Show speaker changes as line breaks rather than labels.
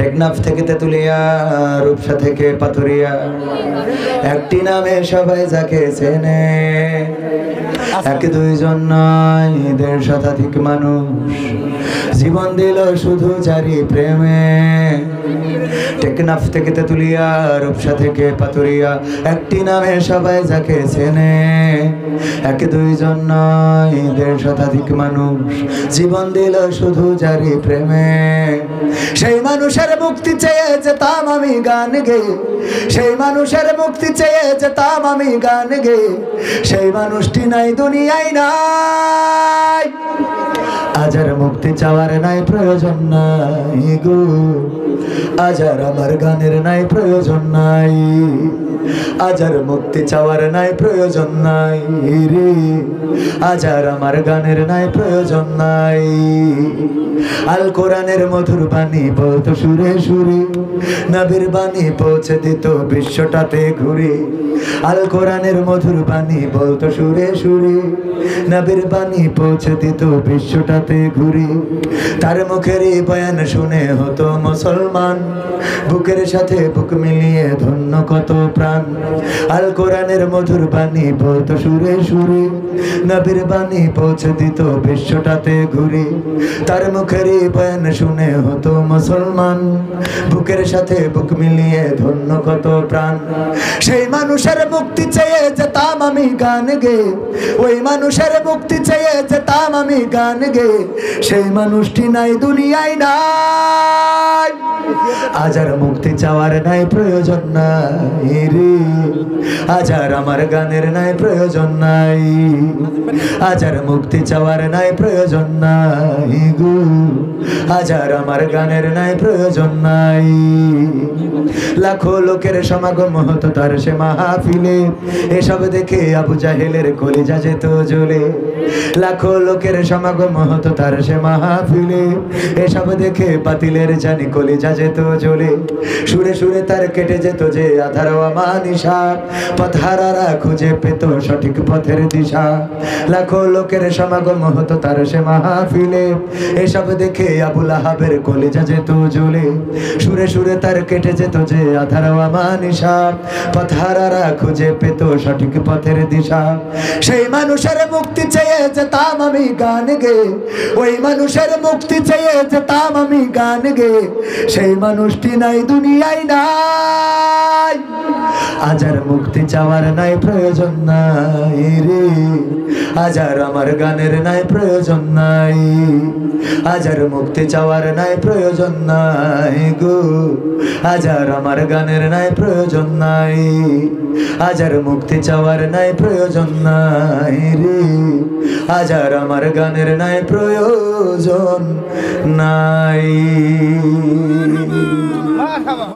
টেকনাফ থেকে তেতুলিয়া, রূপসা থেকে পাথুরিয়া, একটি নামে সবাই যাকে চেনে। এক দুইজন নয়, ১৫০ শতাধিক মানুষ জীবন দিল শুধু যারি প্রেমে। টেকনাফ থেকে তেতুলিয়া, রূপসা থেকে পাথুরিয়া, একটি নামে সবাই যাকে চেনে। এক দুইজন নয়, ১৫০ শতাধিক মানুষ জীবন দিল শুধু যারি প্রেমে। সেই মানুষের মুক্তি চেয়ে যেতাম আমি গান গেয়ে, সেই মানুষের মুক্তি চেয়ে যেতাম আমি গান গেয়ে, সেই মানুষটি নাই দুনিয়ায় নাই। আজ আর মুক্তি চাওয়ার নাই প্রয়োজন নাই গো, আজ আর আমার গানের নাই প্রয়োজন নাই। আজ আর মুক্তি চাওয়ার নাই প্রয়োজন নাই রে, আজ আর আমার গানের নাই প্রয়োজন নাই। আল কোরআনের মধুর বাণী বলতো সুরে সুরে, নবীর বাণী পৌঁছে দিত বিশ্বটাতে ঘুরে। আল কোরআনের মধুর বাণী বলতো সুরে সুরে, নবীর বাণী পৌঁছে দিত বিশ্বটাতে ঘুরে। তার মুখের বয়ান শুনে হতো মুসলমান, বুকের সাথে বুক মিলিয়ে ধন্য কত প্রাণ। আল কোরআনের মধুর বাণী বলতো সুরে সুরে, নবীর বাণী পৌঁছে দিত বিশ্বটাতে ঘুরে। তার মুখের বয়ান শুনে হতো মুসলমান, বুকের সাথে বুক মিলিয়ে ধন্য কত প্রাণ। সেই মানুষের মুক্তি চেয়ে যেতাম আমি গান গেয়ে, ওই মানুষের মুক্তি চেয়ে যেতাম আমি গান গেয়ে, সেই মানুষটি নাই দুনিয়ায় নাই। আজ আর মুক্তি চাওয়ার নাই প্রয়োজন নাই রে, আজ আর আমার গানের নাই প্রয়োজন নাই। আজ আর মুক্তি চাওয়ার নাই প্রয়োজন নাই গো, আজ আর আমার গানের নাই প্রয়োজন নাই। লাখো লোকের সমাগম হতো তার সে মাহফিলে, এসব দেখে আবু জাহেলের কলিজা যেত জ্বলে। লাখো লোকের সমাগম হতো তার সে মাহফিলে, এসব দেখে বাতিলের জানি কলিজা যেত জ্বলে। সুরে সুরে তার কেটে যেত যে আধার আমানিশা, পথহারারা খুঁজে পেত সঠিক পথের দিশা। লাখো লোকের সমাগম হতো তার সে মাহফিলে, এসব দেখে আবু লাহাবের কলিজা যেত জ্বলে। সুরে সুরে তার কেটে যেত যে আধার আমানিশা, পথহারারা খুঁজে পেত সঠিক পথের দিশা। সেই মানুষের মুক্তি চেয়ে যেতাম আমি গান গেয়ে, ওই মানুষের মুক্তি চেয়ে যেতাম আমি গান গেয়ে, সেই মানুষটি নাই দুনিয়ায় নাই। আজ আর মুক্তি চাওয়ার নাই প্রয়োজন নাই রে, আজ আর আমার গানের নাই প্রয়োজন নাই। আজ আর মুক্তি চাওয়ার নাই প্রয়োজন নাই গো, আজ আর আমার গানের নাই প্রয়োজন নাই। আজ আর মুক্তি চাওয়ার নাই প্রয়োজন নাই রে, আজ আর আমার গানের নাই প্রয়োজন নাই।